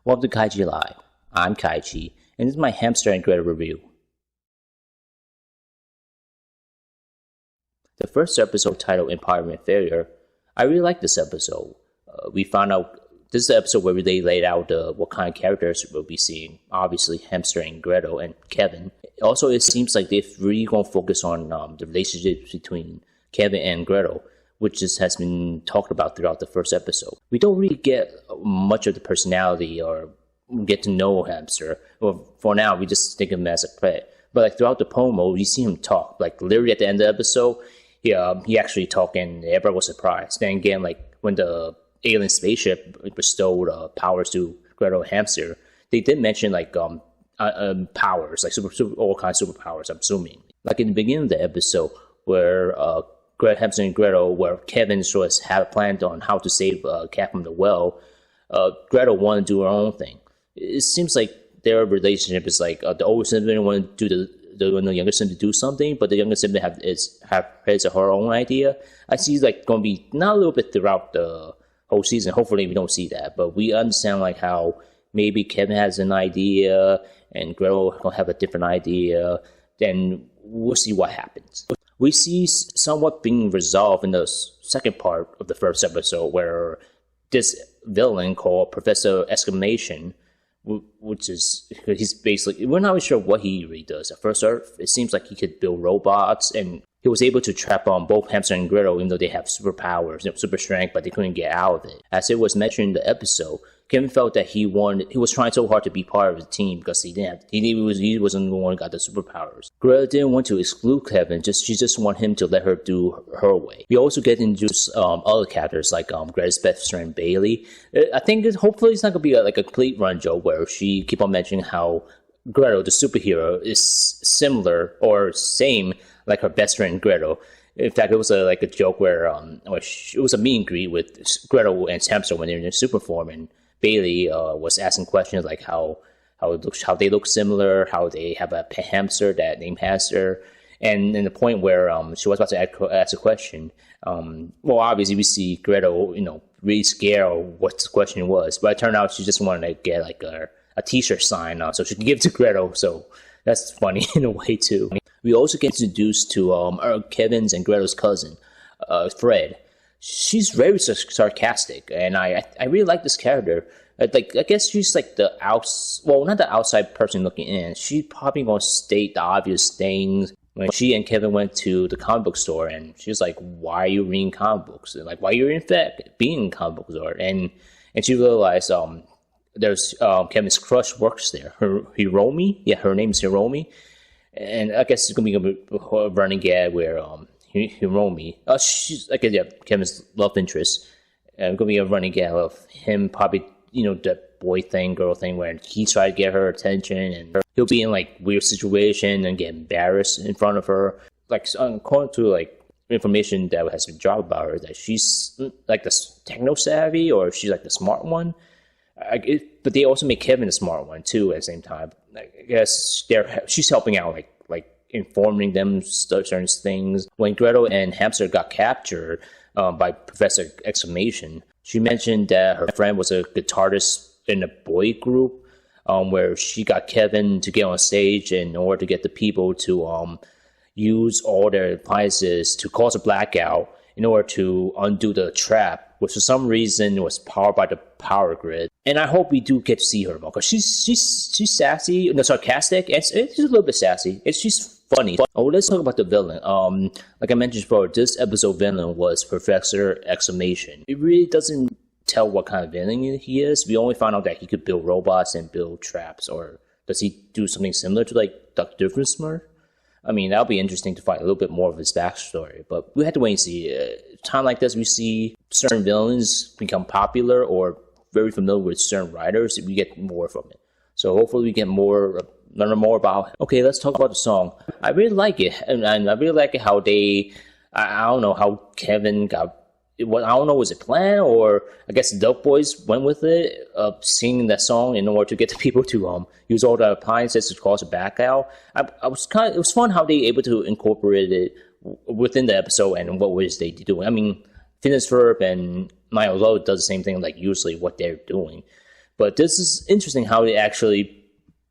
Welcome to KaiChi Live. I'm KaiChi, and this is my Hamster and Gretel review. The first episode, titled Empowerment Failure, I really like this episode. We found out this is the episode where they laid out what kind of characters we'll be seeing. Obviously, Hamster and Gretel and Kevin. Also, it seems like they're really going to focus on the relationship between Kevin and Gretel, which has been talked about throughout the first episode. We don't really get much of the personality or get to know Hamster. Well, for now, we just think of him as a pet. But like throughout the promo, we see him talk. Like literally at the end of the episode, he actually talked, and everyone was surprised. Then again, like when the alien spaceship bestowed powers to Gretel and Hamster, they did mention like powers, like all kinds of superpowers. I'm assuming, like in the beginning of the episode, where Hamster and Gretel, where Kevin sort of had a plan on how to save Cat from the well, Gretel wanted to do her own thing. It seems like their relationship is like the older sibling want to do the younger sibling to do something, but the younger sibling have his or her own idea. I see like going to be not a little bit throughout the whole season. Hopefully we don't see that, but we understand like how maybe Kevin has an idea and Gretel gonna have a different idea. Then we'll see what happens. We see somewhat being resolved in the second part of the first episode, where this villain called Professor Exclamation, which is, he's basically, we're not really sure what he really does. At first Earth, it seems like he could build robots, and he was able to trap on both Hamster and Gretel, even though they have superpowers, super strength, but they couldn't get out of it. As it was mentioned in the episode, Kevin felt that he was trying so hard to be part of the team because he wasn't the one who got the superpowers. Gretel didn't want to exclude Kevin, she just wanted him to let her do her way. We also get introduced other characters like Gretel's best friend Bailey. I think hopefully it's not gonna be a complete run joke where she keep on mentioning how Gretel, the superhero, is similar or same like her best friend Gretel. In fact, it was a joke where it was a meet and greet with Gretel and Hamster when they're in their super form, and Bailey was asking questions like how they look similar, how they have a pet hamster that named Hamster, and then the point where she was about to ask a question. Well, obviously we see Gretel, really scared of what the question was, but it turned out she just wanted to get like a T-shirt sign so she could give it to Gretel. So that's funny in a way too. We also get introduced to Kevin's and Gretel's cousin, Fred. She's very sarcastic, and I really like this character. I guess she's like not the outside person looking in. She's probably gonna state the obvious things. When she and Kevin went to the comic book store, and she was like, "Why are you reading comic books? And, like, why are you in fact being in comic book store?" And she realized there's Kevin's crush works there. Hiromi, her name is Hiromi, and I guess it's gonna be a running gag where Hiromi, she's Kevin's love interest, and gonna be a running gag of him probably the boy thing, girl thing, where he tried to get her attention, and he'll be in weird situation and get embarrassed in front of her. According to information that has been dropped about her, that she's like the techno savvy, or she's like the smart one. But they also make Kevin a smart one too at the same time. I guess she's helping out, like informing them certain things. When Gretel and Hamster got captured by Professor Exclamation, she mentioned that her friend was a guitarist in a boy group, where she got Kevin to get on stage in order to get the people to use all their appliances to cause a blackout in order to undo the trap, which for some reason was powered by the power grid. And I hope we do get to see her more, because she's sassy, sarcastic, and she's a little bit sassy. She's funny. Oh, let's talk about the villain. Like I mentioned before, this episode villain was Professor Exclamation. It really doesn't tell what kind of villain he is. We only found out that he could build robots and build traps, or does he do something similar to Dr. Doofenshmirtz? I mean, that'll be interesting to find a little bit more of his backstory, but we have to wait and see. Time like this, we see certain villains become popular or very familiar with certain writers. We get more from it. So hopefully we get learn more about it. Okay, let's talk about the song. I really like it, and I really like it how I don't know how Kevin got. I don't know, was it planned, or I guess the Dope Boys went with it, singing that song in order to get the people to use all the appliances to cause a blackout. It was fun how they able to incorporate it within the episode and what was they doing. I mean, Phineas Ferb and Maya Lowe does the same thing, like usually what they're doing. But this is interesting how they actually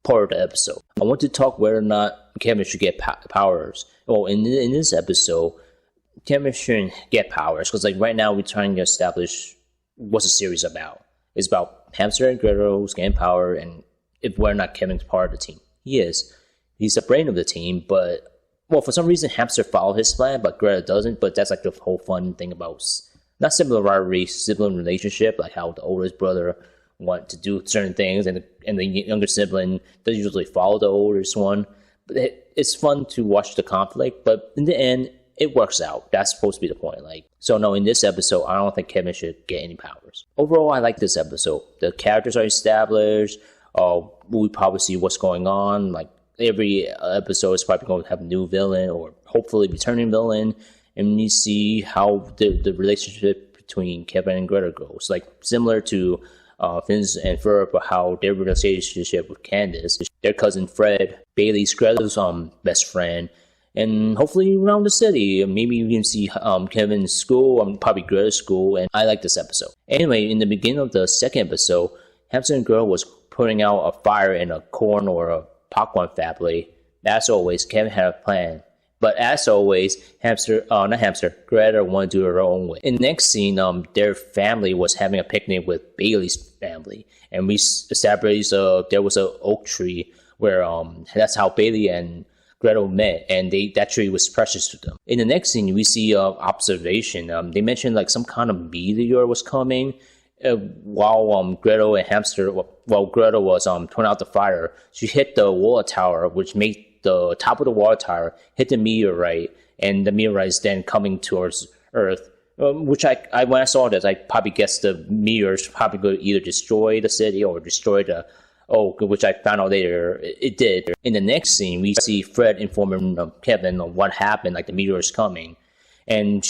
part of the episode. I want to talk whether or not Kevin should get powers. Well, in this episode, Kevin shouldn't get powers because like right now we're trying to establish what's the series about. It's about Hamster and Gretel getting power, and if whether or not Kevin's part of the team. He is. He's the brain of the team, but well, for some reason Hamster followed his plan, but Gretel doesn't. But that's like the whole fun thing about not sibling rivalry, sibling relationship, like how the oldest brother want to do certain things, and the younger sibling doesn't usually follow the oldest one. But it's fun to watch the conflict, but in the end, it works out. That's supposed to be the point. Like, so no, in this episode, I don't think Kevin should get any powers. Overall, I like this episode. The characters are established. We probably see what's going on. Like every episode is probably going to have a new villain or hopefully returning villain, and you see how the relationship between Kevin and Gretel goes. Like similar to Phineas and Ferb, but how their relationship with Candace, their cousin Fred, Bailey's Gretel's best friend. And hopefully around the city, maybe we can see Kevin's school, probably Gretel's school, and I like this episode. Anyway, in the beginning of the second episode, Hamster and Gretel was putting out a fire in a corn or a popcorn factory. As always, Kevin had a plan. But as always, Gretel wanted to do it her own way. In the next scene, their family was having a picnic with Bailey's family. And we established there was an oak tree where that's how Bailey and Gretel met, and that tree was precious to them. In the next scene, we see observation. They mentioned like some kind of meteor was coming while Gretel and Hamster, while Gretel was turning out the fire. She hit the water tower, which made the top of the water tower hit the meteorite, and the meteorite is then coming towards Earth. Which I when I saw this, I probably guessed the meteors probably going to either destroy the city or destroy the Oak, which I found out later it did. In the next scene, we see Fred informing Kevin on what happened, like the meteor is coming, and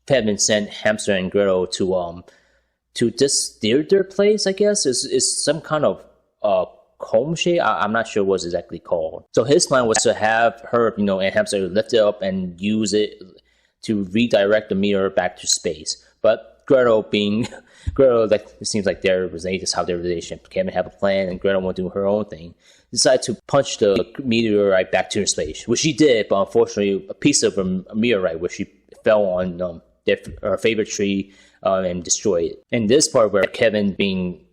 Kevin sent Hamster and Gretel to this their place. I guess is some kind of home shape. I'm not sure what's exactly called. So his plan was to have her, and Hamster lift it up and use it to redirect the meteor back to space. But Gretel, like it seems like that's how their relationship. Kevin have a plan, and Gretel want to do her own thing. Decided to punch the meteorite back to space, which she did. But unfortunately, a piece of a meteorite, which she fell on her favorite tree and destroyed it. And this part where Kevin being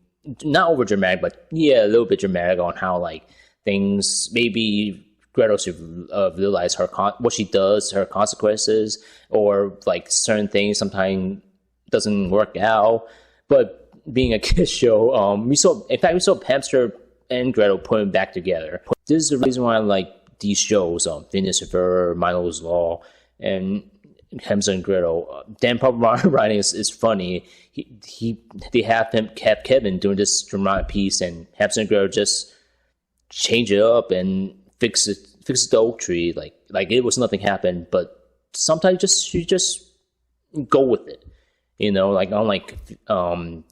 not over dramatic, but yeah, a little bit dramatic on how like things maybe Gretel should realize what she does, her consequences, or like certain things sometimes doesn't work out. But being a kids show, we saw Hamster and Gretel putting back together. This is the reason why I like these shows, Phineas and Ferb, Milo's Law, and Hamster and Gretel. Dan Papa writing is funny. They have Kevin doing this dramatic piece, and Hamster and Gretel just change it up and fix the oak tree like it was nothing happened. But sometimes you just go with it. Like unlike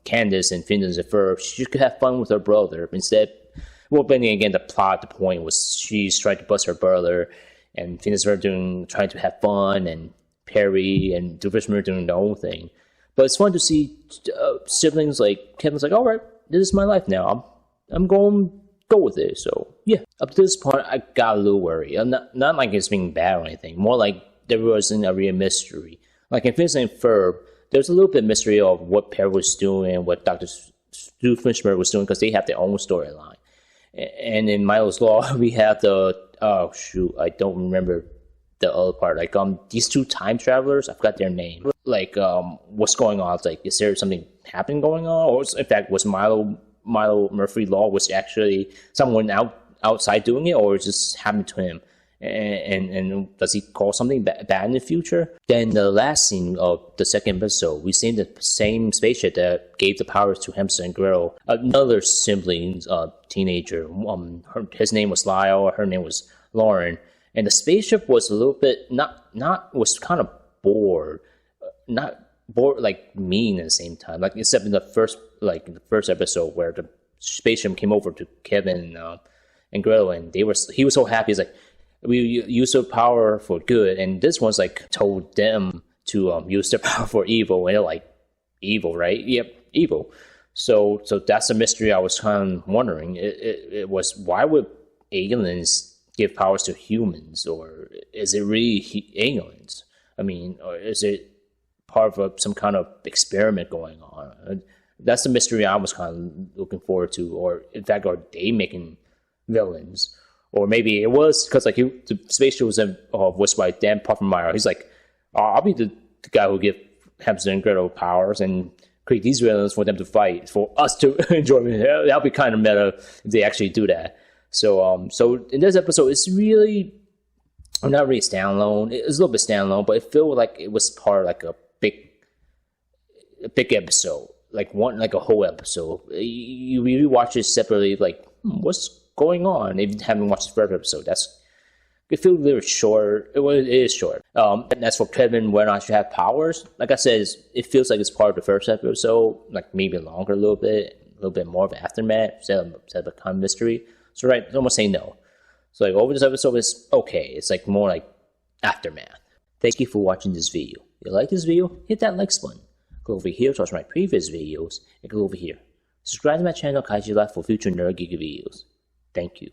Candace and Phineas and Ferb, she could have fun with her brother. Instead, well, but then again, the point was she's trying to bust her brother, and Phineas and Ferb trying to have fun, and Perry and Doofenshmirtz doing their own thing. But it's fun to see siblings like Kevin's like, all right, this is my life now. I'm going to go with it. So yeah, up to this point, I got a little worried. I'm not like it's being bad or anything. More like there wasn't a real mystery. Like in Phineas and Ferb, there's a little bit of mystery of what Perry was doing, what Dr. Doofenshmirtz was doing, because they have their own storyline. And in Milo's Law, we have I don't remember the other part. Like these two time travelers, I forgot their name. Like what's going on? It's like, is there something happening going on, or in fact, was Milo Murphy Law was actually someone outside doing it, or it just happened to him? And does he cause something bad in the future? Then the last scene of the second episode, we see the same spaceship that gave the powers to Hamster and Gretel. Another sibling, teenager. His name was Lyle. Her name was Lauren. And the spaceship was a little bit was kind of bored, not bored like mean at the same time. Like except in the first episode where the spaceship came over to Kevin and Gretel, and he was so happy. He's like, we use their power for good, and this one's like told them to use their power for evil, and they're like, evil, right? Yep, evil. So that's a mystery I was kind of wondering. It was, why would aliens give powers to humans, or is it really aliens? I mean, or is it part of some kind of experiment going on? That's the mystery I was kind of looking forward to. Or in fact, are they making villains? Or maybe it was because like the space shuttle was voiced by Dan Puffermeyer. He's like, I'll be the guy who give Hamster and Gretel powers and create these villains for them to fight, for us to enjoy. That'll be kind of meta if they actually do that. So in this episode, it's really, not really standalone. It's a little bit standalone, but it felt like it was part of like a big episode, like a whole episode. You really watch it separately, like what's going on? If you haven't watched the first episode, it feels a little short. It is short. And as for Kevin, whether or not you have powers, like I said, it feels like it's part of the first episode, like maybe longer a little bit more of an aftermath instead of a kind of mystery. So right, I'm gonna say no. So like over this episode is okay. It's like more like aftermath. Thank you for watching this video. If you like this video, hit that like button. Go over here to watch my previous videos, and go over here. Subscribe to my channel KaiChi Recap for future nerd geek videos. Thank you.